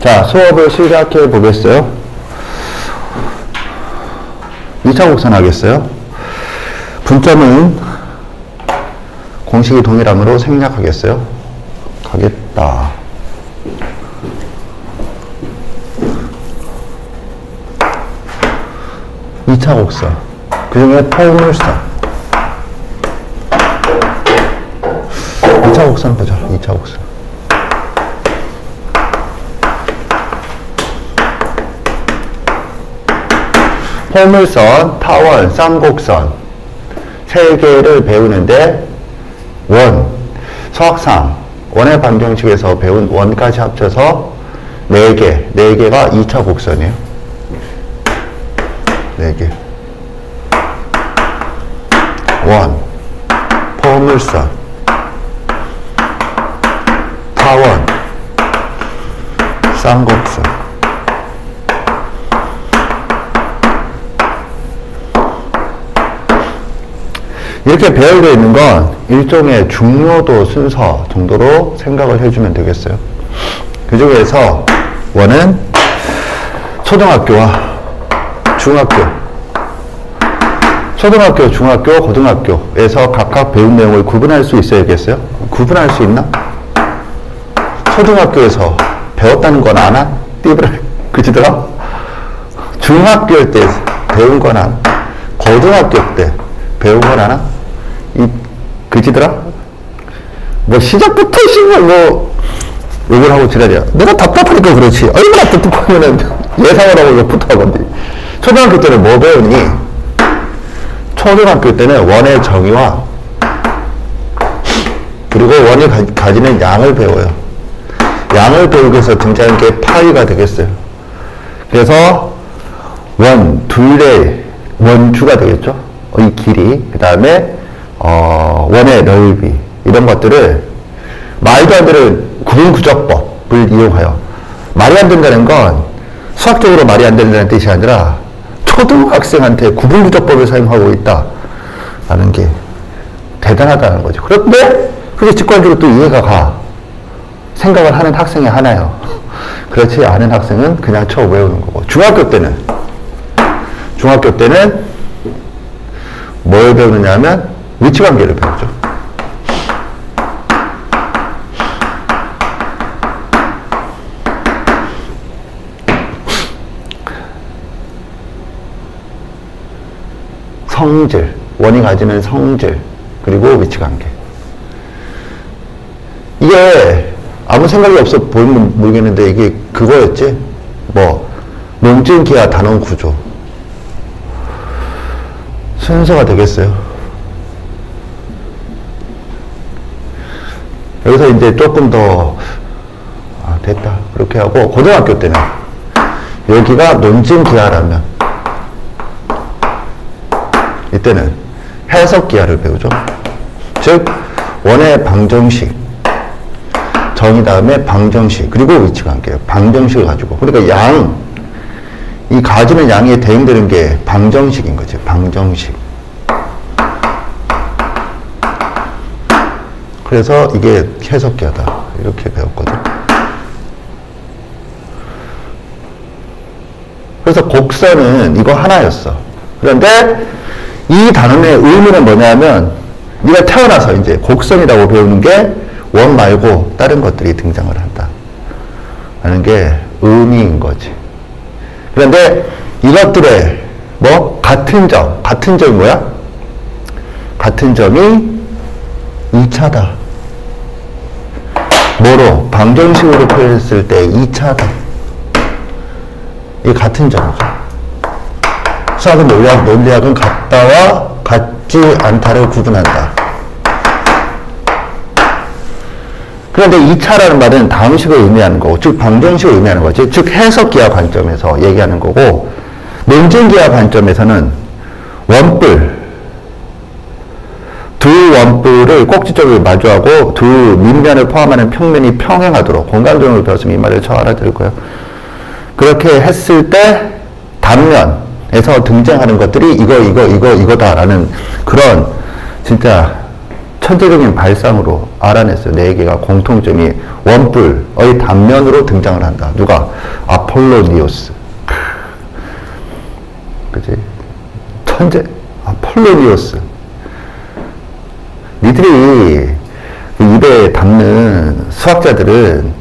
자, 수업을 시작해 보겠어요. 2차 곡선 하겠어요. 분점은 공식이 동일함으로 생략하겠어요. 가겠다. 이 차 곡선. 그 중에 포물선. 2차 곡선 보자. 2차 곡선. 포물선, 타원, 쌍곡선 세 개를 배우는데 수학상 원의 방정식에서 배운 원까지 합쳐서 4개가 2차 곡선이에요. 4개. 포물선, 타원, 쌍곡선. 이렇게 배우고 있는 건 일종의 중요도 순서 정도로 생각을 해주면 되겠어요. 그 중에서 원은 초등학교와 중학교, 고등학교에서 각각 배운 내용을 구분할 수 있어야겠어요? 구분할 수 있나? 초등학교에서 배웠다는 건 아나? 띠부를 그치더라? 중학교 때 배운 건 아나? 고등학교 때 배운 건 아나? 그지더라? 뭐 시작부터 욕을 하고 지랄이야. 내가 답답하니까 그렇지. 얼마나 답답하면은 예상을 하고 욕부터 하건데. 초등학교 때는 뭐 배우니? 초등학교 때는 원의 정의와 그리고 원이 가지는 양을 배워요. 양을 배우기 위해서 등장한 게 파이가 되겠어요. 그래서 둘의 원주가 되겠죠. 이 길이, 그 다음에 원의 넓이, 이런 것들을 말도 안 되는 구분구조법을 이용하여, 말이 안 된다는 건 수학적으로 말이 안 된다는 뜻이 아니라 초등학생한테 구분구조법을 사용하고 있다라는 게 대단하다는 거죠. 그런데 그게 직관적으로 또 이해가 가. 생각을 하는 학생이 하나요. 그렇지 않은 학생은 그냥 쳐 외우는 거고. 중학교 때는 뭘 배우느냐 하면 위치관계를 배우죠. 성질, 원이 가지는 성질, 그리고 위치관계. 이게 아무 생각이 없어 보이면 모르겠는데 이게 그거였지? 논증, 기하, 단원, 구조. 순서가 되겠어요. 여기서 이제 조금 더 됐다 그렇게 하고, 고등학교 때는 여기가 논증 기하라면 이때는 해석 기하를 배우죠. 즉 원의 방정식, 정의 다음에 방정식, 그리고 위치관계. 방정식을 가지고, 그러니까 이 가지는 양에 대응되는 게 방정식인 거지. 방정식. 그래서 이게 해석기하다 이렇게 배웠거든. 그래서 곡선은 이거 하나였어. 그런데 이 단원의 의미는 뭐냐면, 네가 태어나서 이제 곡선이라고 배우는 게 원 말고 다른 것들이 등장을 한다 라는 게 의미인 거지. 그런데 이것들의 같은 점이 뭐야? 같은 점이 2차다. 뭐로? 방정식으로 표현했을 때 2차다. 이 같은 점이죠. 수학은 논리학은 같다와 같지 않다를 구분한다. 그런데 2차라는 말은 다음식을 의미하는 거고, 즉 방정식을 의미하는 거지. 즉 해석기하 관점에서 얘기하는 거고, 논증기하 관점에서는 두 원뿔을 꼭지 쪽을 마주하고 두 밑면을 포함하는 평면이 평행하도록, 공간조형을 배웠으면 이 말을 잘 알아들을 거예요. 그렇게 했을 때 단면에서 등장하는 것들이 이거다라는 그런 진짜 천재적인 발상으로 알아냈어요. 네 개가 공통점이 원뿔의 단면으로 등장을 한다. 누가? 아폴로니오스. 그치? 천재 아폴로니오스. 니들이 입에 담는 수학자들은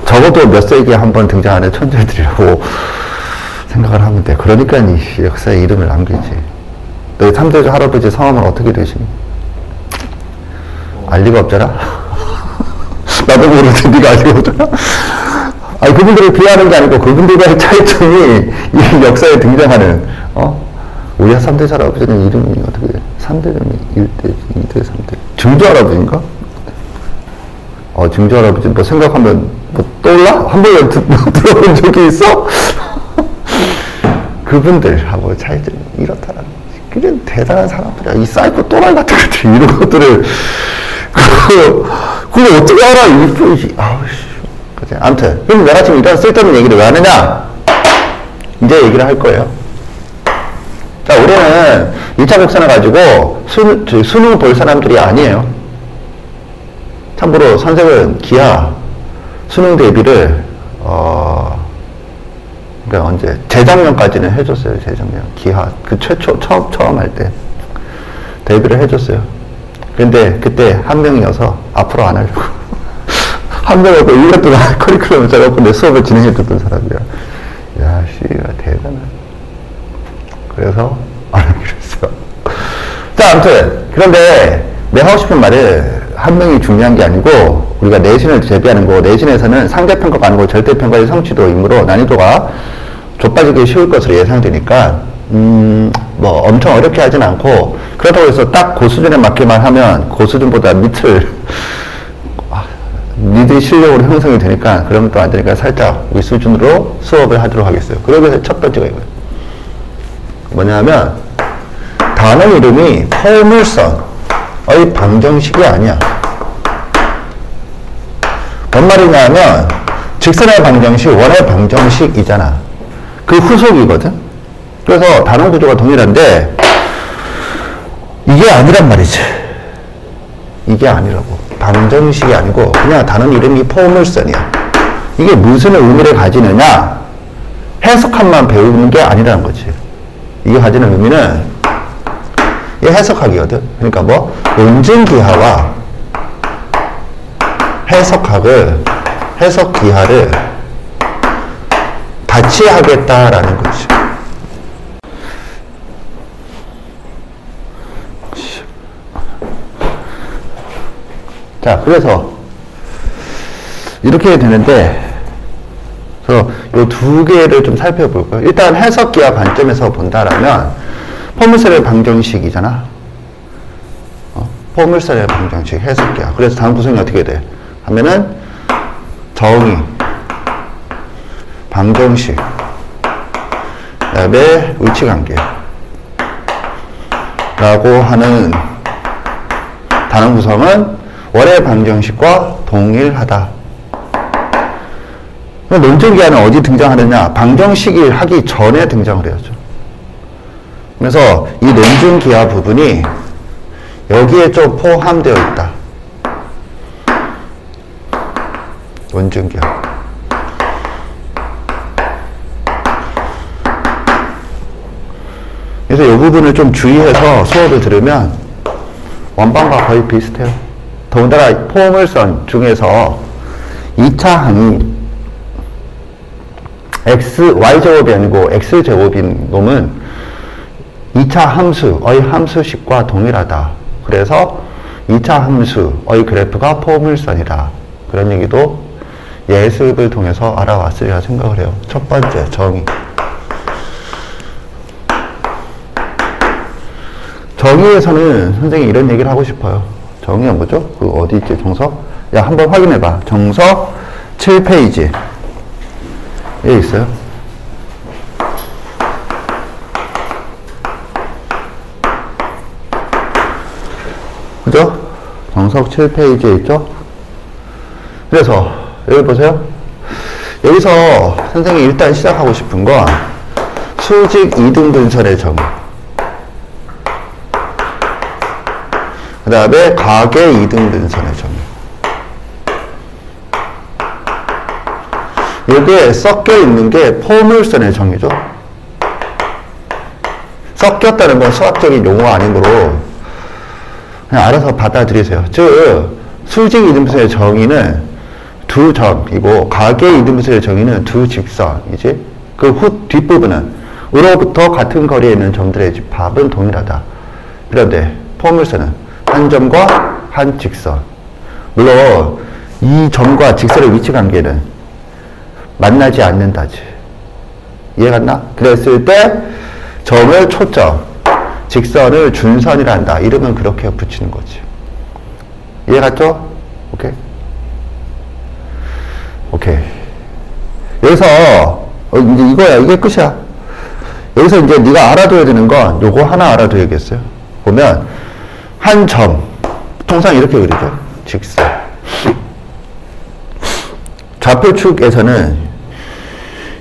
적어도 몇 세기에 한 번 등장하는 천재들이라고 생각을 하면 돼. 그러니까 이 역사에 이름을 남기지. 너희 3대조 할아버지 성함은 어떻게 되시니? 알 리가 없잖아. 나도 모르는데 네가 알 리가 없잖아. 아니, 그분들을 비하하는 게 아니고 그분들과의 차이점이 이 역사에 등장하는 우리 3대 할아버지는 이름이 어떻게 돼? 3대점이 1대, 2대, 3대. 증조 할아버지인가? 증조 할아버지 뭐 생각하면 뭐 떠올라? 한 번에 들어본 적이 있어? 그분들하고 차이점이 이렇다라는 거지. 그게 대단한 사람들이야. 이 사이코 또라이 같은 것들, 이런 것들을 그걸 어떻게 알아? 그치? 아무튼 그럼 내가 지금 이런 쓸데없는 얘기를 왜 하느냐? 이제 얘기를 할 거예요. 자, 우리는 1차 국선을 가지고 수능 볼 사람들이 아니에요. 참고로 선생은 기하 수능 대비를 그러니까 언제 재작년까지는 해줬어요. 재작년 기하 그 최초 처음 할 때 대비를 해줬어요. 근데 그때 한 명이어서 앞으로 안 하려고 한 명하고 1년 동안 커리큘럼을 짜갖고 내 수업을 진행해줬던 사람이야. 야, 씨가 대단하다. 그래서 안 하기로 했어. 자, 아무튼 그런데 내가 하고 싶은 말은 한 명이 중요한 게 아니고 우리가 내신을 대비하는 거, 내신에서는 상대평가가 아니고 절대평가의 성취도이므로 난이도가 좁아지기 쉬울 것으로 예상되니까 뭐 엄청 어렵게 하진 않고, 그렇다고 해서 딱 그 수준에 맞게만 하면 그 수준보다 밑을 니들 실력으로 형성이 되니까 그러면 또 안 되니까 살짝 우리 수준으로 수업을 하도록 하겠어요. 그러기 위해서 첫 번째가 이거예요. 뭐냐면 단어 이름이 포물선의 방정식이 아니야. 뭔 말이냐면 직선의 방정식, 원의 방정식이잖아. 그 후속이거든. 그래서 단어 구조가 동일한데 이게 아니란 말이지. 이게 아니라고. 방정식이 아니고 그냥 단어 이름이 포물선이야. 이게 무슨 의미를 가지느냐? 해석함만 배우는 게 아니라는 거지. 이게 가지는 의미는 이게 해석학이거든. 그러니까 뭐 논증기하와 해석기하를 같이 하겠다라는 거지. 자, 그래서 이렇게 되는데, 그래서 요 두 개를 좀 살펴볼 거예요. 일단 해석기하 관점에서 본다라면 포물선의 방정식이잖아. 포물선의 방정식, 해석기하. 그래서 다음 구성이 어떻게 돼? 하면은 정의, 방정식, 그 다음에 위치관계 라고 하는 단원 구성은 원의 방정식과 동일하다. 논증기하는 어디 등장하느냐? 방정식이 하기 전에 등장을 해야죠. 그래서 이 논증기하 부분이 여기에 좀 포함되어 있다. 논증기하. 그래서 이 부분을 좀 주의해서 수업을 들으면 원반과 거의 비슷해요. 더군다나 포물선 중에서 2차 항이 y제곱이 아니고 x제곱인 놈은 2차 함수의 함수식과 동일하다. 그래서 2차 함수의 그래프가 포물선이다. 그런 얘기도 예습을 통해서 알아왔으리라 생각을 해요. 첫 번째, 정의. 정의에서는 선생님이 이런 얘기를 하고 싶어요. 정의가 뭐죠? 그 어디 있지? 정석? 야, 한번 확인해봐. 정석 7페이지. 여기 있어요. 그죠? 정석 7페이지에 있죠? 그래서 여기 보세요. 여기서 선생님이 일단 시작하고 싶은 건 수직 이등분선의 정의, 그 다음에 가계 이등분선의 정의. 여기에 섞여 있는 게 포물선의 정의죠. 섞였다는 건 수학적인 용어가 아니므로 그냥 알아서 받아들이세요. 즉 수직 이등분선의 정의는 두 점이고 가계 이등분선의 정의는 두 직선이지. 그 뒷부분은 으로부터 같은 거리에 있는 점들의 집합은 동일하다. 그런데 포물선은 한 점과 한 직선. 물론 이 점과 직선의 위치 관계는 만나지 않는다지. 이해갔나? 그랬을 때 점을 초점, 직선을 준선이란다. 이름은 그렇게 붙이는 거지. 이해갔죠? 오케이? 오케이. 여기서 이제 이거야. 이게 끝이야. 여기서 이제 네가 알아둬야 되는 건 요거 하나 알아둬야겠어요. 보면 한 점, 통상 이렇게 그리죠. 직선. 좌표축에서는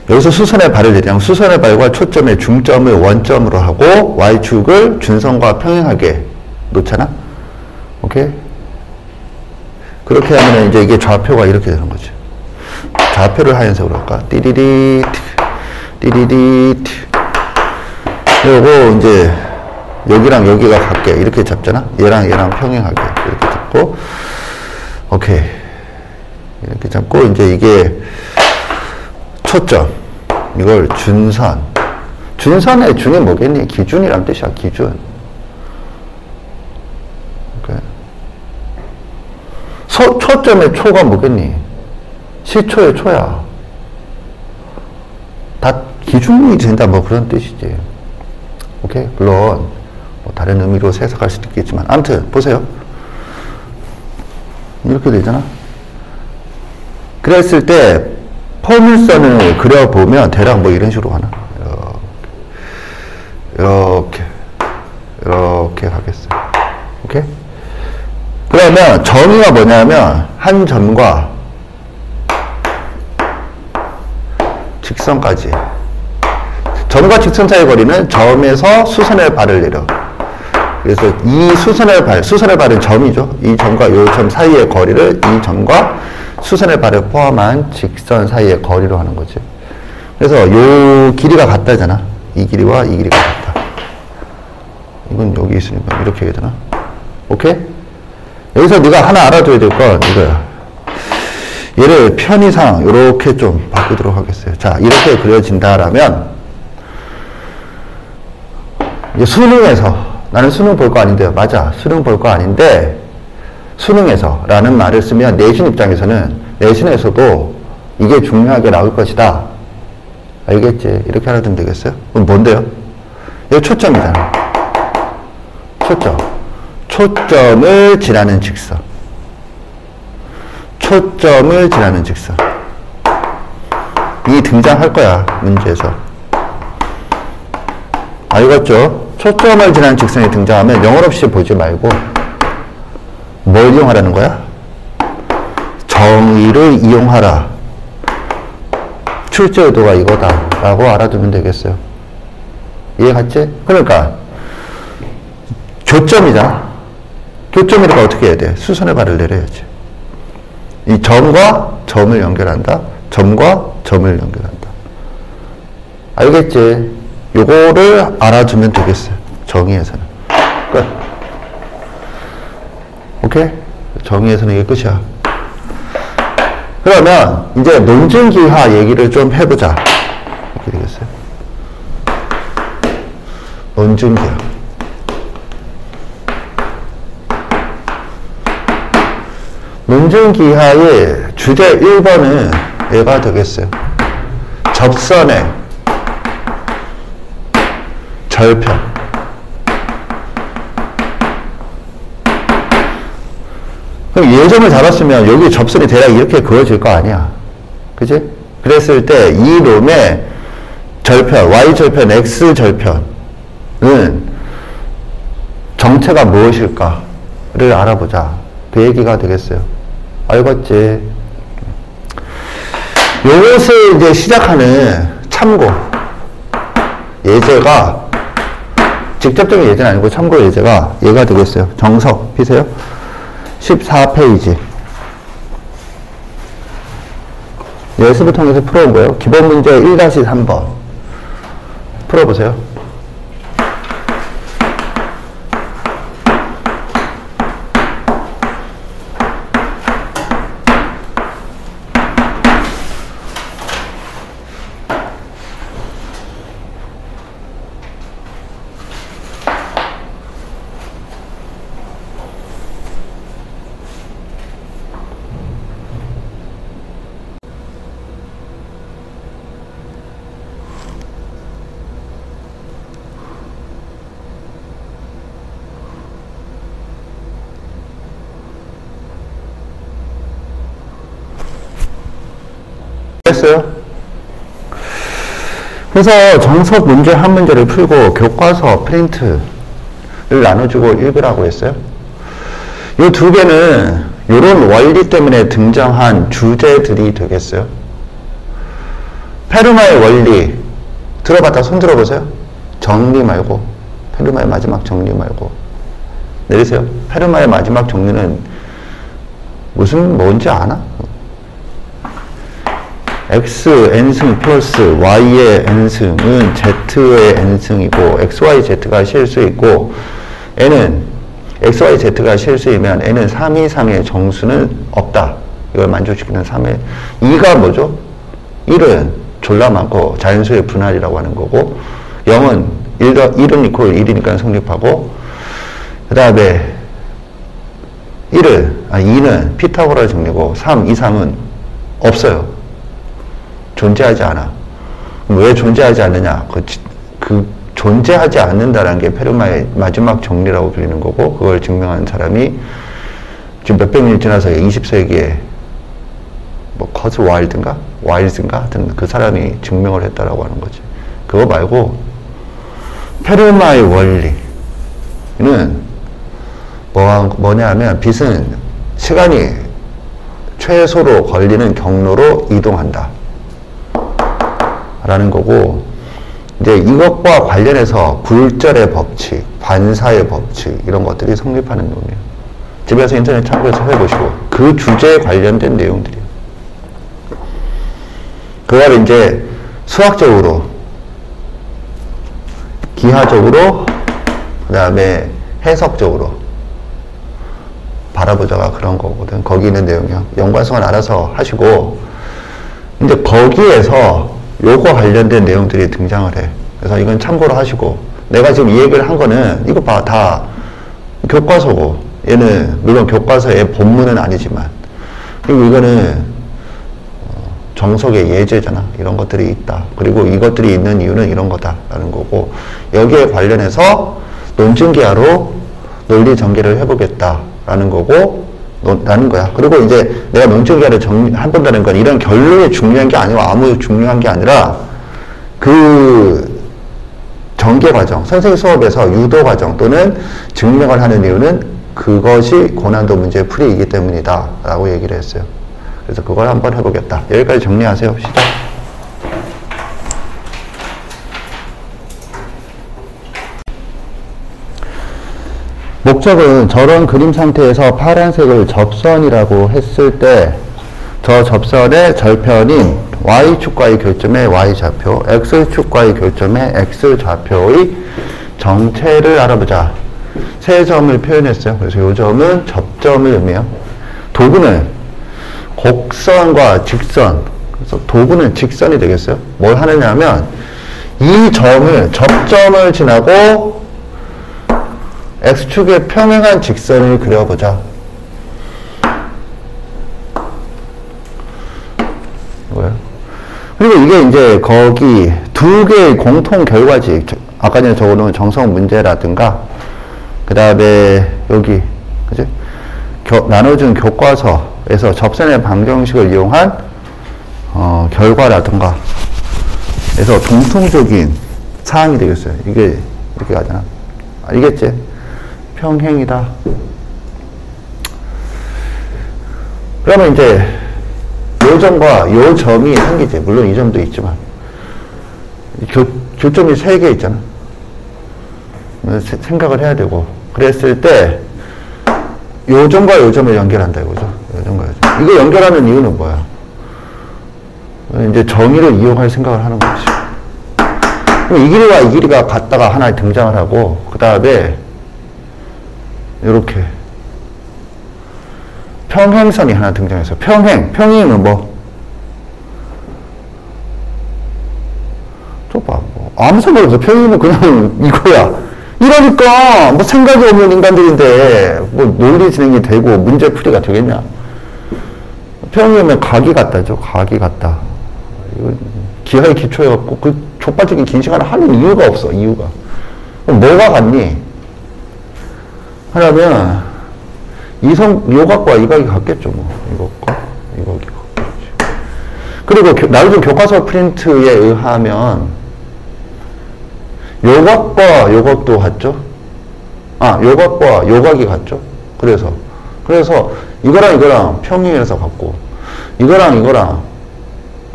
여기서 수선의 발을 내리면 수선의 발과 초점의 중점을 원점으로 하고 Y축을 준선과 평행하게 놓잖아. 오케이? 그렇게 하면 이제 이게 좌표가 이렇게 되는 거지. 좌표를 하얀색으로 할까? 띠리릿, 띠리릿. 그리고 이제 여기랑 여기가 같게 이렇게 잡잖아. 얘랑 얘랑 평행하게 이렇게 잡고, 오케이. 이렇게 잡고 이제 이게 초점, 이걸 준선. 준선의 준이 뭐겠니? 기준이란 뜻이야. 기준. 오케이. 초점의 초가 뭐겠니? 시초의 초야. 다 기준이 된다 뭐 그런 뜻이지. 오케이? 물론 뭐 다른 의미로 해석할 수도 있겠지만 아무튼 보세요. 이렇게 되잖아. 그랬을 때 포물선을 그려보면 대략 뭐 이런 식으로 가나? 이렇게 가겠어요. 오케이? 그러면 정의가 뭐냐면 한 점과 직선까지. 점과 직선 사이의 거리는 점에서 수선의 발을 내려. 그래서 이 수선의 발은 점이죠. 이 점과 이 점 사이의 거리를 이 점과 수선의 발을 포함한 직선 사이의 거리로 하는 거지. 그래서 이 길이가 같다잖아. 이 길이와 이 길이가 같다. 이건 여기 있으니까 이렇게 해야 되나? 오케이? 여기서 네가 하나 알아둬야 될 건 이거야. 얘를 편의상 이렇게 좀 바꾸도록 하겠어요. 자, 이렇게 그려진다라면 이제 수능에서 나는 수능 볼 거 아닌데요. 맞아. 수능 볼 거 아닌데 수능에서 라는 말을 쓰면 내신 입장에서는 내신에서도 이게 중요하게 나올 것이다. 알겠지? 이렇게 알아두면 되겠어요? 그럼 뭔데요? 이거 초점이잖아. 초점. 초점을 지나는 직선. 초점을 지나는 직선. 이 등장할 거야. 문제에서. 알겠죠? 초점을 지나는 직선이 등장하면 영혼 없이 보지 말고 뭘 이용하라는 거야? 정의를 이용하라. 출제 의도가 이거다 라고 알아두면 되겠어요. 이해 갔지? 그러니까 교점이잖아. 교점이니까 어떻게 해야 돼? 수선의 발을 내려야지. 이 점과 점을 연결한다. 점과 점을 연결한다. 알겠지? 요거를 알아두면 되겠어요. 정의에서는. 끝. 오케이? 정의에서는 이게 끝이야. 그러면 이제 논증기하 얘기를 좀 해보자. 이렇게 되겠어요. 논증기하. 논증기하의 주제 1번은 얘가 되겠어요. 접선의 절편. 그럼 예점을 잡았으면 여기 접선이 대략 이렇게 그어질 거 아니야. 그지? 그랬을 때 이 놈의 절편, Y절편, X절편은 정체가 무엇일까를 알아보자. 그 얘기가 되겠어요. 알겠지? 요것을 이제 시작하는 참고. 예제가 직접적인 예제는 아니고 참고 예제가 얘가 되겠어요. 정석 피세요. 14페이지. 예습을 통해서 풀어온 거예요. 기본 문제 1-3번. 풀어보세요. 됐어요? 그래서 정석 문제 한 문제를 풀고 교과서 프린트를 나눠주고 읽으라고 했어요. 이 두 개는 이런 원리 때문에 등장한 주제들이 되겠어요. 페르마의 원리 들어봤다 손 들어보세요. 정리 말고, 페르마의 마지막 정리 말고 내리세요. 페르마의 마지막 정리는 뭔지 아나? x n승 플러스 y의 n승은 z의 n승이고 xy z가 실수이고 n은 xy z가 실수이면 n은 3, 2, 3의 정수는 없다. 이걸 만족시키는 3의 2가 뭐죠? 1은 졸라 많고 자연수의 분할이라고 하는 거고 0은 1은 이퀄 1이니까 성립하고 그 다음에 2는 피타고라 정리고 3, 2, 3은 없어요. 존재하지 않아. 왜 존재하지 않느냐? 그 존재하지 않는다라는 게 페르마의 마지막 정리라고 불리는 거고 그걸 증명한 사람이 지금 몇백 년 지나서 20세기에 뭐 커즈 와일드인가? 하여튼 그 사람이 증명을 했다라고 하는 거지. 그거 말고 페르마의 원리는 뭐냐 하면 빛은 시간이 최소로 걸리는 경로로 이동한다. 라는 거고, 이제 이것과 관련해서 굴절의 법칙, 반사의 법칙, 이런 것들이 성립하는 놈이에요. 집에서 인터넷 참고해서 해보시고, 그 주제에 관련된 내용들이에요. 그걸 이제 수학적으로, 기하적으로, 그 다음에 해석적으로 바라보자가 그런 거거든. 거기 있는 내용이요. 연관성은 알아서 하시고, 근데 거기에서 요거 관련된 내용들이 등장을 해. 그래서 이건 참고로 하시고 내가 지금 이 얘기를 한 거는 이거 봐, 다 교과서고 얘는 물론 교과서의 본문은 아니지만 그리고 이거는 정석의 예제잖아. 이런 것들이 있다. 그리고 이것들이 있는 이유는 이런 거다라는 거고 여기에 관련해서 논증기하로 논리 전개를 해보겠다라는 거고 라는 거야. 그리고 이제 내가 논증기하를 한다는 건 이런 결론이 중요한 게 아니고 아무 중요한 게 아니라 그 전개 과정, 선생님 수업에서 유도 과정 또는 증명을 하는 이유는 그것이 고난도 문제 풀이이기 때문이다 라고 얘기를 했어요. 그래서 그걸 한번 해보겠다. 여기까지 정리하세요. 시작. 목적은 저런 그림 상태에서 파란색을 접선이라고 했을 때 저 접선의 절편인 y축과의 교점의 y좌표, x축과의 교점의 x좌표의 정체를 알아보자. 세 점을 표현했어요. 그래서 이 점은 접점을 의미해요. 도구는 곡선과 직선, 그래서 도구는 직선이 되겠어요. 뭘 하느냐 하면 이 점을, 접점을 지나고 x축에 평행한 직선을 그려보자. 이거예요. 그리고 이게 이제 거기 두 개의 공통 결과지. 아까 전에 적어놓은 정석 문제라든가, 그 다음에 여기, 그지? 나눠준 교과서에서 접선의 방정식을 이용한, 결과라든가, 그래서 공통적인 사항이 되겠어요. 이게 이렇게 가잖아. 알겠지? 평행이다. 그러면 이제 요 점과 요 점이 생기지. 물론 이 점도 있지만 교점이 3개 있잖아. 생각을 해야 되고, 그랬을 때 요점과 요점을 연결한다 이거죠. 요점과 요점. 이거 연결하는 이유는 뭐야? 이제 정의를 이용할 생각을 하는 거지. 그럼 이 길이와 이 길이가 같다가 하나 등장을 하고, 그 다음에 이렇게 평행선이 하나 등장해서 평행은 뭐? 또 봐, 뭐 아무 생각 없어. 평행은 그냥 이거야. 이러니까 뭐 생각이 없는 인간들인데 뭐 논리 진행이 되고 문제 풀이가 되겠냐? 평행이면 각이 같다죠. 각이 같다. 이거 기하에 기초해갖고 그 족발적인 긴 시간을 하는 이유가 없어. 이유가. 그럼 뭐가 같니? 하려면 요 각과 이 각이 같겠죠. 뭐 이것과 이 각이 같겠지. 그리고 나중에 교과서 프린트에 의하면 요 각과 요 각도 같죠? 요 각과 요 각이 같죠? 그래서 이거랑 평행이라서 같고, 이거랑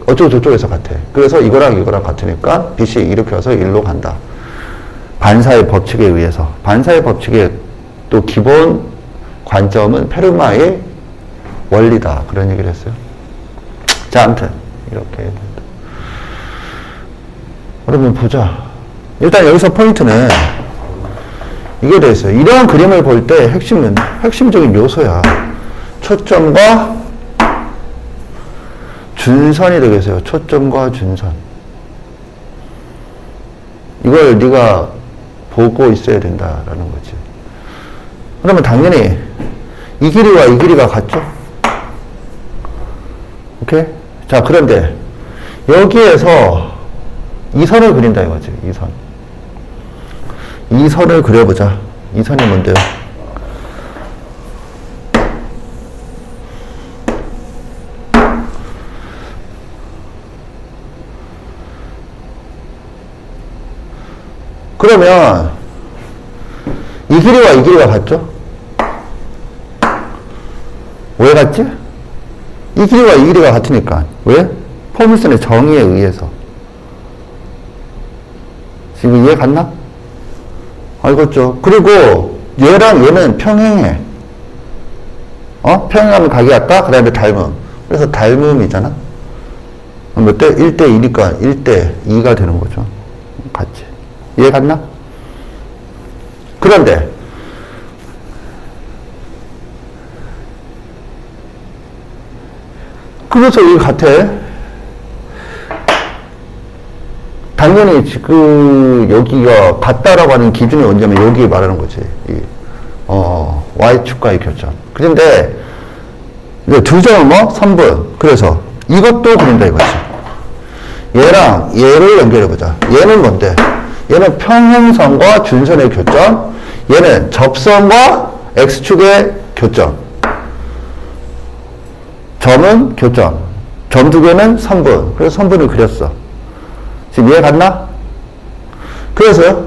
어쩌고 저쩌고에서 같아. 그래서 이거랑 같으니까 빛이 이렇게 와서 일로 간다. 반사의 법칙에 의해서. 반사의 법칙의 또 기본 관점은 페르마의 원리다. 그런 얘기를 했어요. 자, 아무튼 이렇게. 그러면 보자. 일단 여기서 포인트는 이게 돼 있어요. 이러한 그림을 볼 때 핵심적인 요소야. 초점과 준선이 되겠어요. 초점과 준선. 이걸 네가 보고 있어야 된다라는 거지. 그러면 당연히 이 길이와 이 길이가 같죠? 오케이? 자, 그런데 여기에서 이 선을 그린다 이거지. 이 선. 이 선을 그려보자. 이 선이 뭔데요? 그러면 이 길이와 이 길이가 같죠? 왜 같지? 이 길이와 이 길이가 같으니까. 왜? 포물선의 정의에 의해서. 지금 이해 갔나? 알겠죠? 그리고 얘랑 얘는 평행해. 평행하면 각이 같다? 그 다음에 닮음. 그래서 닮음이잖아? 몇 대? 1대 2니까 1대 2가 되는 거죠. 같이. 이해 갔나? 그런데 그래서 이게 같아. 당연히 여기가 같다라고 하는 기준이 언제면 여기 말하는 거지. Y축과의 교점. 그런데 두 점은 뭐? 선분. 그래서 이것도 그린다 이거지. 얘랑 얘를 연결해보자. 얘는 뭔데? 얘는 평행선과 준선의 교점. 얘는 접선과 X축의 교점. 점은 교점. 점 두 개는 선분. 그래서 선분을 그렸어. 지금 이해 갔나? 그래서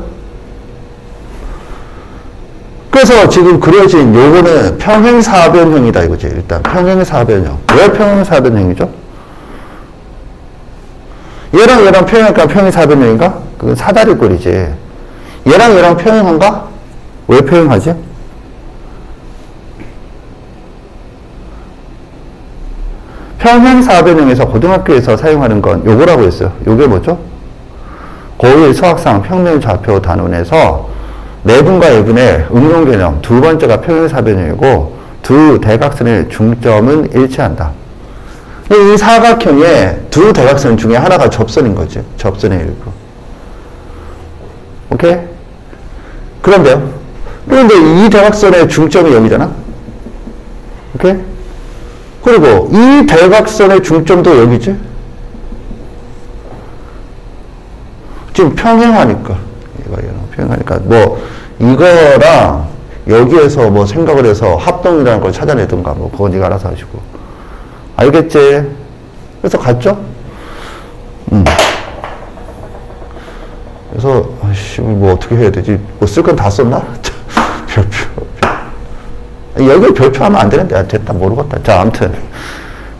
지금 그려진 요거는 평행사변형이다 이거지. 일단 평행사변형. 왜 평행사변형이죠? 얘랑 평행할까? 평행사변형인가? 그건 사다리꼴이지. 얘랑 평행한가? 왜 평행하지? 평행사변형에서 고등학교에서 사용하는 건 요거라고 했어요. 요게 뭐죠? 고1 수학상 평면좌표 단원에서 내분과 예분의 응용 개념 두 번째가 평행사변형이고 두 대각선의 중점은 일치한다. 이 사각형의 두 대각선 중에 하나가 접선인 거지. 접선의 일부. 오케이? 그런데 이 대각선의 중점이 여기잖아. 오케이? 그리고 이 대각선의 중점도 여기지. 지금 평행하니까. 평행하니까 뭐 이거랑 여기에서 뭐 생각을 해서 합동이라는 걸 찾아내든가 뭐 그건 네가 알아서 하시고. 알겠지? 그래서 갔죠? 그래서 아이씨 뭐 어떻게 해야 되지? 뭐 쓸 건 다 썼나? 별표. 여기 별표하면 안 되는데 됐다 모르겠다. 자, 아무튼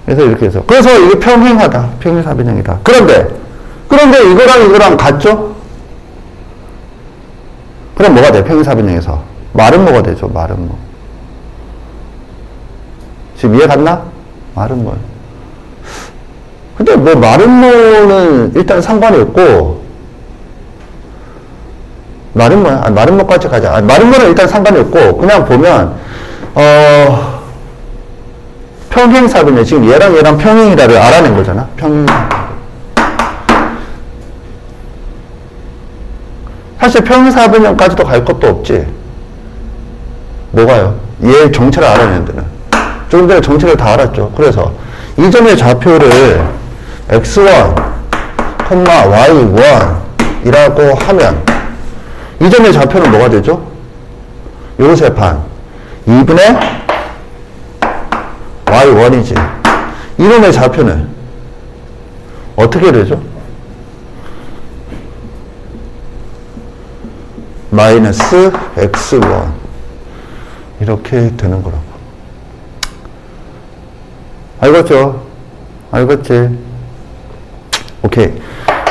그래서 이렇게 해서 그래서 이게 평행하다. 평행사변형이다. 그런데 이거랑 같죠? 그럼 뭐가 돼? 평행사변형에서. 마름모가 되죠, 마름모. 지금 이해 갔나? 마름모. 근데 뭐 마름모는 일단 상관이 없고, 마름모야? 아니, 마름모까지 가자. 아니, 마름모는 일단 상관이 없고, 그냥 보면, 평행사변형. 지금 얘랑 얘랑 평행이다를 알아낸 거잖아. 평행. 사실 평행사변형까지도 갈 것도 없지. 뭐가요? 얘 정체를 알아내는 데는. 조금 전에 정체를 다 알았죠. 그래서 이 점의 좌표를 x1, y1 이라고 하면 이 점의 좌표는 뭐가 되죠? 요것의 반 2분의 y1이지. 이놈의 좌표는 어떻게 되죠? 마이너스 x1 이렇게 되는 거라고. 알겠죠? 알겠지? 오케이.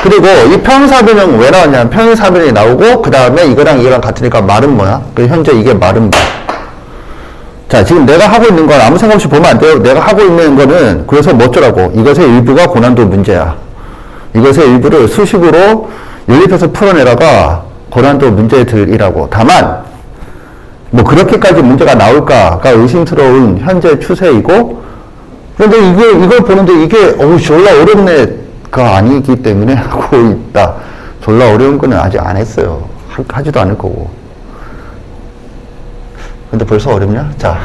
그리고 이 평행사변형은 왜 나왔냐면 평행사변형이 나오고 그 다음에 이거랑 이거랑 같으니까 말은 뭐야? 현재 이게 말은 봐. 자, 지금 내가 하고 있는 건 아무 생각 없이 보면 안 돼요. 내가 하고 있는 거는 그래서 뭐 어쩌라고. 이것의 일부가 고난도 문제야. 이것의 일부를 수식으로 연립해서 풀어내다가 고난도 문제들이라고. 다만 뭐 그렇게까지 문제가 나올까가 의심스러운 현재 추세이고, 그런데 이걸 보는데 이게 졸라 어렵네가 아니기 때문에 하고 있다. 졸라 어려운 거는 아직 안 했어요. 하지도 않을 거고. 근데 벌써 어렵냐? 자,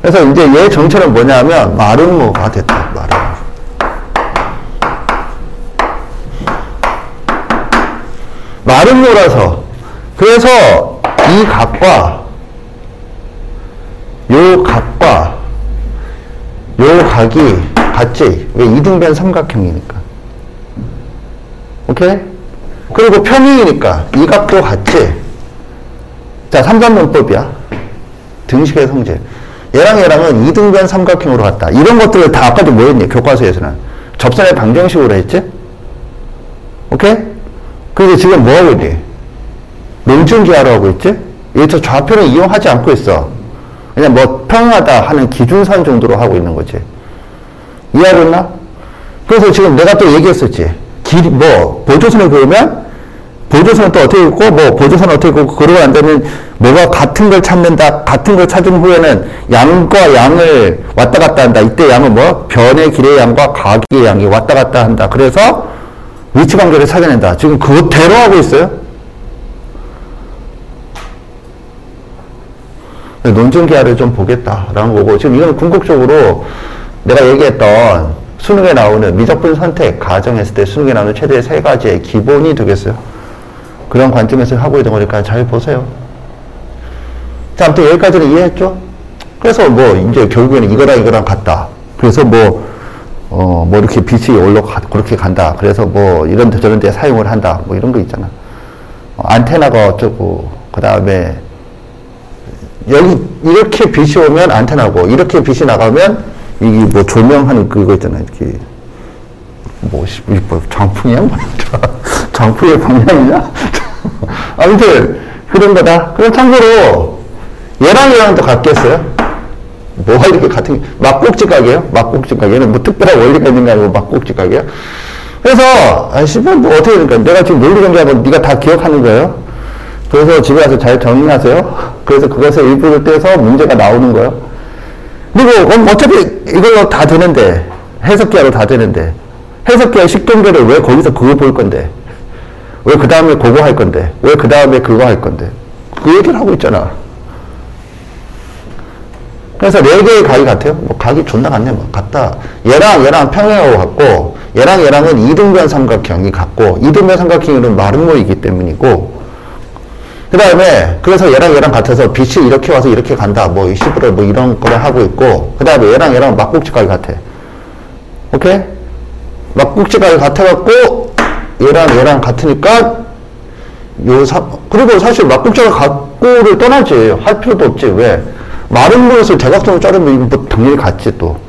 그래서 이제 얘 정체는 뭐냐면 마름모가 됐다. 마름모라서. 그래서 이 각과 요 각과 요 각이 같지. 왜? 이등변 삼각형이니까. 오케이? 그리고 평행이니까 이 각도 같지. 자, 3단문법이야. 등식의 성질. 얘랑 얘랑은 이등변 삼각형으로 갔다. 이런 것들을 다 아까도 뭐 했니? 교과서에서는 접선의 방정식으로 했지? 오케이? 그래서 지금 뭐 하고 있니? 논증기하러 하고 있지? 여기서 좌표를 이용하지 않고 있어. 그냥 뭐 평행하다 하는 기준선 정도로 하고 있는 거지. 이해하겠나? 그래서 지금 내가 또 얘기했었지. 보조선을 그으면 보조선은 또 어떻게 있고, 보조선은 어떻게 있고, 그러고 난 다음에 뭐가 같은 걸 찾는다. 같은 걸 찾은 후에는 양과 양을 왔다 갔다 한다. 이때 양은 뭐? 변의 길의 양과 각의 양이 왔다 갔다 한다. 그래서 위치 관계를 찾아낸다. 지금 그대로 하고 있어요. 논증기하를 좀 보겠다라는 거고, 지금 이건 궁극적으로 내가 얘기했던 수능에 나오는 미적분 선택 가정했을 때 수능에 나오는 최대 3가지의 기본이 되겠어요. 그런 관점에서 하고 있는 거니까 잘 보세요. 자, 아무튼 여기까지는 이해했죠? 그래서 뭐 이제 결국에는 이거랑 같다. 그래서 뭐 이렇게 빛이 그렇게 간다. 그래서 뭐 이런 데 저런 데 사용을 한다. 뭐 이런 거 있잖아. 안테나가 어쩌고, 그 다음에 여기 이렇게 빛이 오면 안테나고, 이렇게 빛이 나가면 이게 뭐 조명하는 그거 있잖아. 이렇게 뭐 장풍이야? 장풍의 방향이냐? 아무튼 그런 거다. 그럼 참고로 얘랑 얘랑도 같겠어요? 뭐가 이렇게 같은, 막국지 가게요? 막국지 가게는 뭐 특별한 원리가 있는 게 아니고 막국지 가게요? 그래서 뭐 어떻게 되니까 내가 지금 논리 정리하면 네가 다 기억하는 거예요. 그래서 집에 가서 잘 정리하세요. 그래서 그것의 일부를 떼서 문제가 나오는 거예요. 그리고 어차피 이걸로 다 되는데, 해석기하로 다 되는데, 해석기하 식경계를 왜 거기서 그거 볼 건데, 왜 그 다음에 그거 할 건데, 왜 그 다음에 그거 할 건데, 그 얘기를 하고 있잖아. 그래서 4개의 각이 같아요. 뭐 각이 존나 같네. 뭐 같다. 얘랑 얘랑 평행하고 같고, 얘랑 얘랑은 이등변 삼각형이 같고, 이등변 삼각형은 마름모이기 때문이고, 그 다음에 그래서 얘랑 얘랑 같아서 빛이 이렇게 와서 이렇게 간다. 뭐 시부를 뭐 이런 거를 하고 있고, 그 다음에 얘랑 얘랑 막국지각이 같아. 오케이? 막국지각이 같아갖고 얘랑 얘랑 같으니까 그리고 사실 막국지각 갖고를 떠나지. 할 필요도 없지. 왜? 마름모에서 대각선을 자르면 뭐 당연히 같지 또.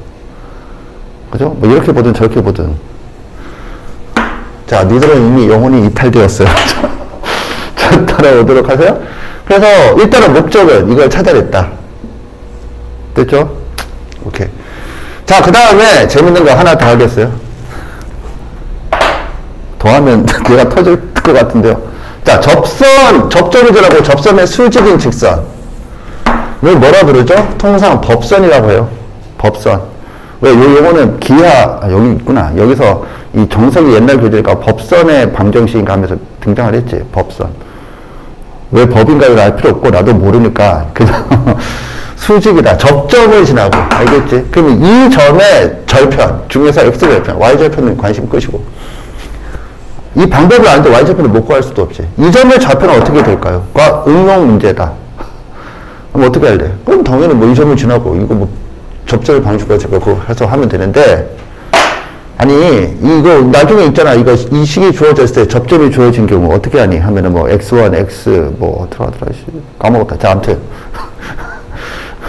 그죠? 뭐 이렇게 보든 저렇게 보든. 자, 니들은 이미 영혼이 이탈되었어요. 자, 따라오도록 하세요. 그래서 일단은 목적은 이걸 찾아냈다. 됐죠? 오케이. 자, 그 다음에 재밌는 거 하나 더 하겠어요. 더 하면 내가 터질 것 같은데요. 자, 접점이더라고. 접선의 수직인 직선. 이걸 뭐라 부르죠? 통상 법선이라고 해요. 법선. 왜, 요 용어는 기하, 여기 있구나. 여기서 이 정석이 옛날 교재니까 법선의 방정식인가 하면서 등장을 했지. 법선. 왜 법인가를 알 필요 없고, 나도 모르니까, 그냥 수직이다. 접점을 지나고. 알겠지? 그럼 이 점의 절편, 중에서 x절편, y절편은 관심 끄시고. 이 방법을 아는데 y절편을 못 구할 수도 없지. 이 점의 좌표는 어떻게 될까요? 응용 문제다. 그럼 어떻게 해야 돼? 그럼 당연히 뭐 이 점을 지나고, 이거 뭐, 접점을 방식으로 그거 해서 하면 되는데, 아니, 이거 나중에 있잖아. 이 식이 주어졌을 때 접점이 주어진 경우 어떻게 하니? 하면은 뭐, x1, x, 뭐, 어떡하더라, 까먹었다. 자, 아무튼.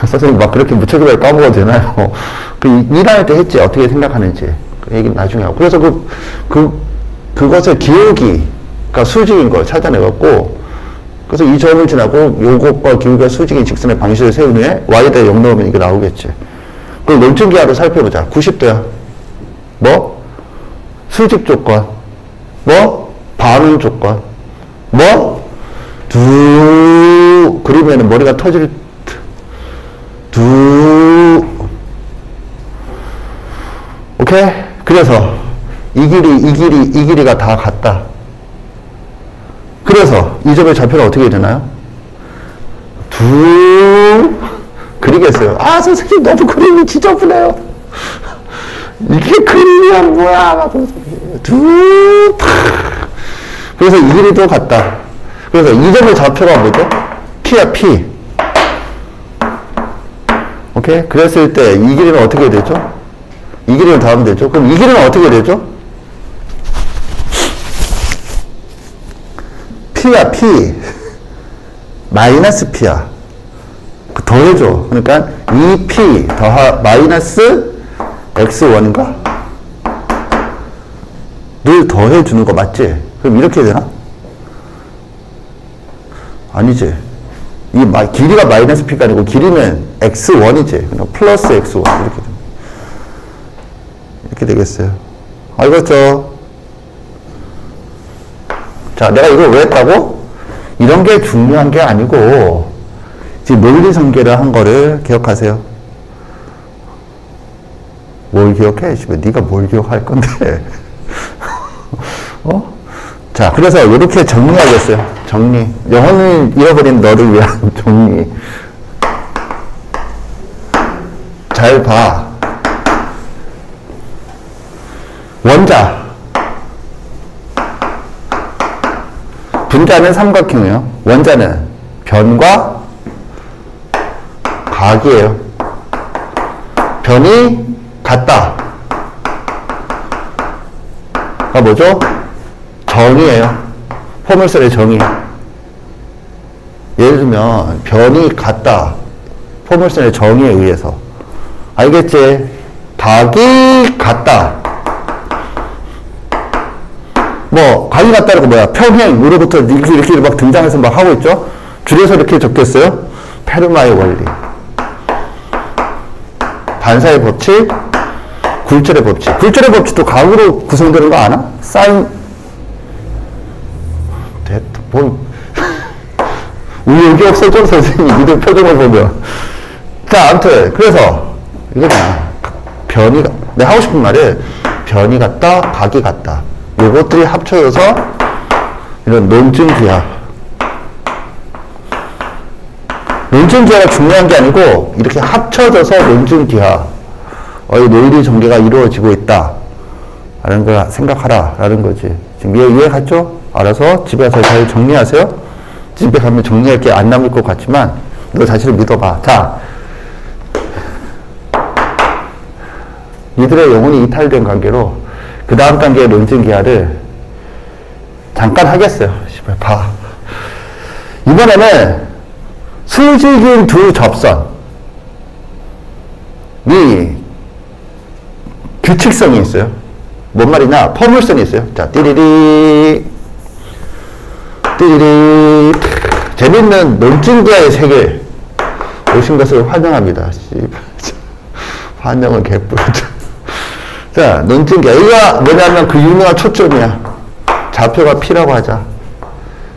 선생님 막 그렇게 무척이라도 까먹어도 되나요? 일할 때 했지. 어떻게 생각하는지. 그 얘기는 나중에 하고. 그래서 그것을 기울기, 그러니까 수직인 걸 찾아내갖고, 그래서 이 점을 지나고 요것과 기울기가 수직인 직선의 방식을 세운 후에 y에다 0 넣으면 이게 나오겠지. 그럼 논증기하로 살펴보자. 90도야. 뭐? 수직 조건. 뭐? 반응 조건. 뭐? 그리면은 머리가 터질, 오케이? 그래서 이 길이가 다 같다. 그래서 이 점의 좌표는 어떻게 되나요? 그리겠어요. 아, 선생님 너무 그림이 지저분해요. 이게 그림이야 뭐야. 그래서 이 길이도 같다. 그래서 이 점의 좌표가 뭐죠? P야, P. 오케이? 그랬을 때 이 길이는 어떻게 되죠? 이 길이를 더하면 되죠? 그럼 이 길이는 어떻게 되죠? P야, P. 마이너스 P야. 더해줘. 그러니까 2P 마이너스 X1인가? 늘 더해주는 거 맞지? 그럼 이렇게 되나? 아니지. 길이가 마이너스 P가 아니고 길이는 X1이지. 그냥 플러스 X1. 이렇게 되겠어요. 알겠죠? 자, 내가 이걸 왜 했다고? 이런 게 중요한 게 아니고, 지금 논리성계를 한 거를 기억하세요. 뭘 기억해? 네가 뭘 기억할 건데. 어? 자, 그래서 이렇게 정리하겠어요. 정리. 영혼을 잃어버린 너를 위한 정리. 잘 봐. 원자. 분자는 삼각형이에요. 원자는 변과 각이에요. 변이 같다. 가 뭐죠? 정의예요. 포물선의 정의. 예를 들면 변이 같다. 포물선의 정의에 의해서. 알겠지? 각이 같다. 뭐 각이 같다는 거 뭐야? 평행으로부터 이렇게 막 등장해서 막 하고 있죠? 줄여서 이렇게 적겠어요? 페르마의 원리. 반사의 법칙, 굴절의 법칙. 굴절의 법칙도 각으로 구성되는 거 아나? 사인, 우리 여기 없어져, 선생님. 이들 표정을 보면. 자, 아무튼, 그래서, 이거잖아. 내가 하고 싶은 말이, 변이 같다, 각이 같다. 요것들이 합쳐져서, 이런 논증기하. 논증기하가 중요한 게 아니고, 이렇게 합쳐져서 논증기하. 이 논리 전개가 이루어지고 있다. 라는 걸 생각하라. 라는 거지. 지금 이해 갔죠? 알아서 집에 가서 잘 정리하세요. 집에 가면 정리할 게 안 남을 것 같지만, 너 자신을 믿어봐. 자. 이들의 영혼이 이탈된 관계로, 그 다음 단계의 논증기하를 잠깐 하겠어요. 씨발, 봐. 이번에는 수직인 두 접선이 규칙성이 있어요. 뭔 말이냐? 포물선이 있어요. 자, 띠리리. 띠리 재밌는 논증기하의 세계 오신 것을 환영합니다. 환영은 개뿔이죠. 자, 논증기하. 이거 뭐냐면 그 유명한 초점이야. 좌표가 P라고 하자.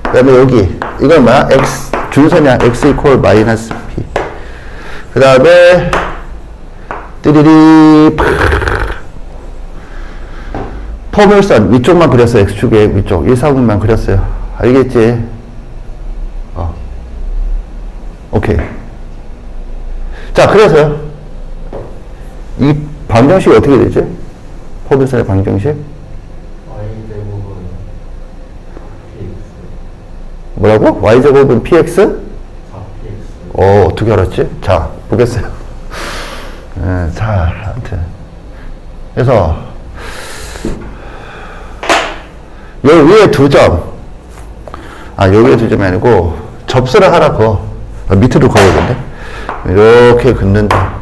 그 다음에 여기. 이건 뭐야? X. 준선이야. X 이퀄 마이너스 P. 그 다음에, 띠리리, 포물선. 위쪽만 그렸어. X축의 위쪽. 1, 4분만 그렸어요. 알겠지? 오케이. 자, 그래서요. 이 방정식이 어떻게 되지? 포물선의 방정식? y제곱은 px. 뭐라고? y제곱은 px? 4px. 어떻게 알았지? 자, 보겠어요. 자, 아무튼. 그래서, 요 위에 두 점. 요 위에 두 점이 아니고, 접수를 하나 그어. 밑으로 그어야겠네. 이렇게 긋는다.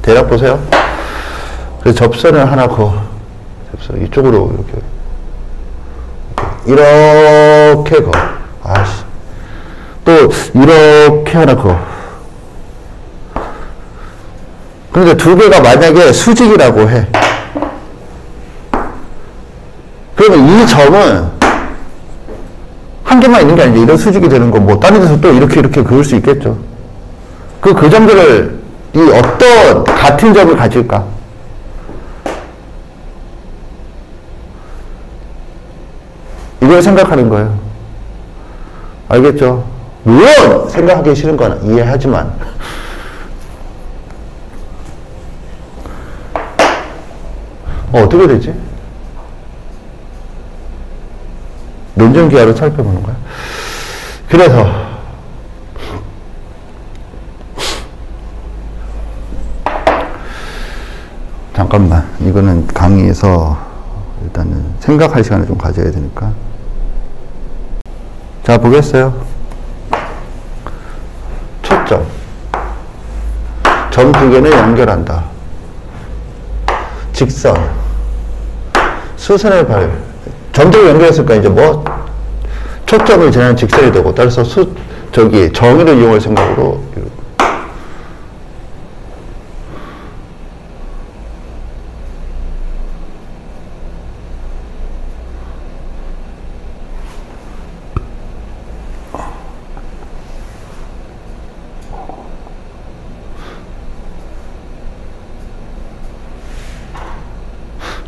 대략 보세요. 그래서 접선을 하나 그어. 접선. 이쪽으로 이렇게 그어. 아씨. 또, 이렇게 하나 그어. 그런데 두 개가 만약에 수직이라고 해. 그러면 이 점은 한 개만 있는 게 아니죠. 이런 수직이 되는 거, 뭐, 다른 데서 또 이렇게 그을 수 있겠죠. 그 점들을, 이 어떤 같은 점을 가질까? 이걸 생각하는 거예요. 알겠죠? 물론, 생각하기 싫은 건 이해하지만. 어떻게 되지? 논증기하를 살펴보는 거야. 그래서 잠깐만, 이거는 강의에서 일단은 생각할 시간을 좀 가져야 되니까. 자, 보겠어요. 초점. 점 두 개는 연결한다. 직선. 수선의 발. 점들을 연결했을까, 이제 뭐, 초점을 지나는 직선이 되고, 따라서 정의를 이용할 생각으로,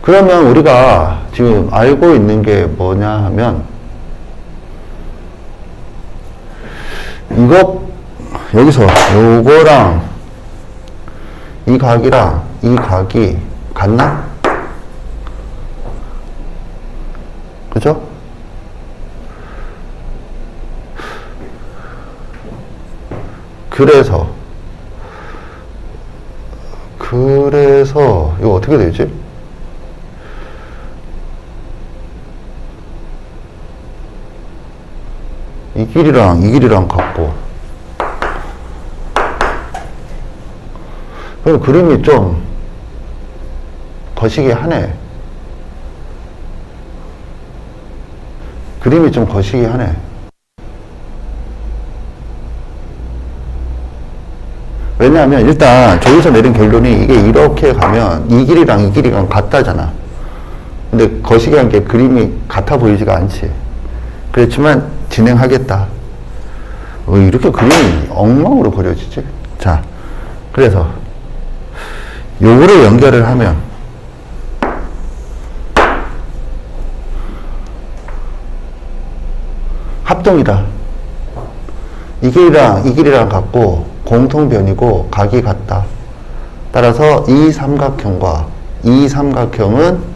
그러면 우리가 지금 알고 있는 게 뭐냐 하면, 여기서 요거랑 이 각이랑 이 각이 같나? 그죠? 그래서 이거 어떻게 되지? 이 길이랑 같고. 그럼 그림이 좀 거시기 하네. 그림이 좀 거시기 하네. 왜냐하면 일단 저기서 내린 결론이 이게 이렇게 가면 이 길이랑 같다잖아. 근데 거시기 한 게 그림이 같아 보이지가 않지. 그렇지만 진행하겠다. 이렇게 그림이 엉망으로 그려지지? 자, 그래서 요거를 연결을 하면 합동이다. 이 길이랑 같고 공통변이고 각이 같다. 따라서 이 삼각형과 이 삼각형은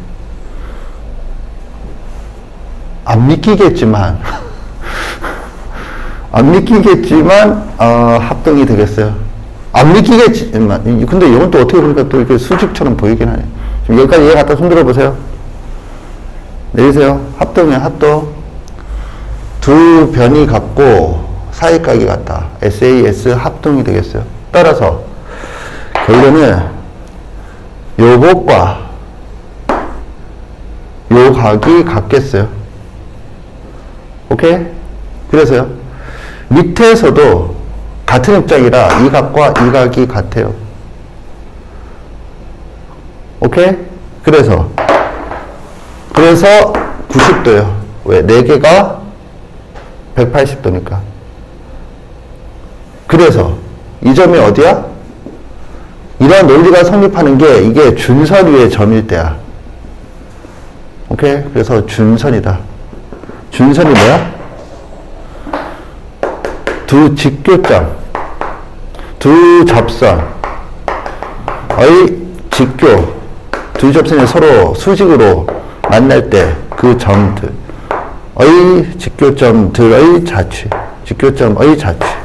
안 믿기겠지만 합동이 되겠어요. 안 믿기겠지만. 근데 이건 또 어떻게 보니까 또 이렇게 수직처럼 보이긴 하네. 지금 여기까지 이해 갖다 손들어 보세요. 내리세요. 합동이야, 합동. 두 변이 같고 사이각이 같다. SAS 합동이 되겠어요. 따라서 결론은 요것과 요 각이 같겠어요. 오케이? 그래서요. 밑에서도 같은 입장이라 이 각과 이 각이 같아요. 오케이? 그래서 90도요. 왜? 4개가 180도니까. 그래서 이 점이 어디야? 이런 논리가 성립하는 게 이게 준선 위의 점일 때야. 오케이? 그래서 준선이다. 준선이 뭐야? 두 직교점, 두 접선의 직교, 두 접선이 서로 수직으로 만날 때 그 점들의 직교점들의 자취, 직교점의 자취가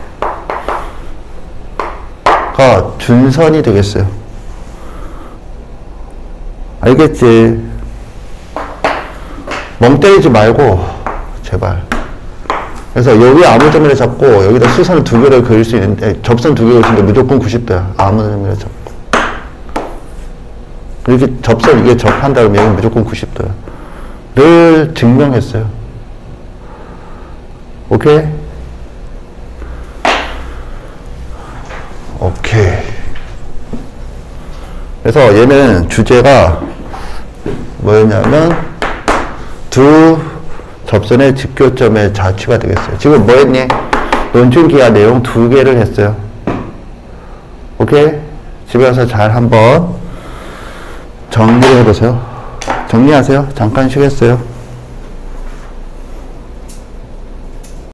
준선이 되겠어요. 알겠지? 멍 때리지 말고 제발. 그래서 여기 아무 점을 잡고 여기다 수선 2개를 그릴 수 있는데 접선 2개 그리는데 무조건 90도야. 아무 점을 잡고 이렇게 접선 이게 접한 다음에 여기 무조건 90도야. 늘 증명했어요. 오케이? 오케이. 그래서 얘는 주제가 뭐였냐면 두 접선의 직교점의 자취가 되겠어요. 지금 뭐 했니? 논술 기하 내용 2개를 했어요. 오케이? 집에 가서 잘 한번 정리를 해보세요. 정리하세요. 잠깐 쉬겠어요.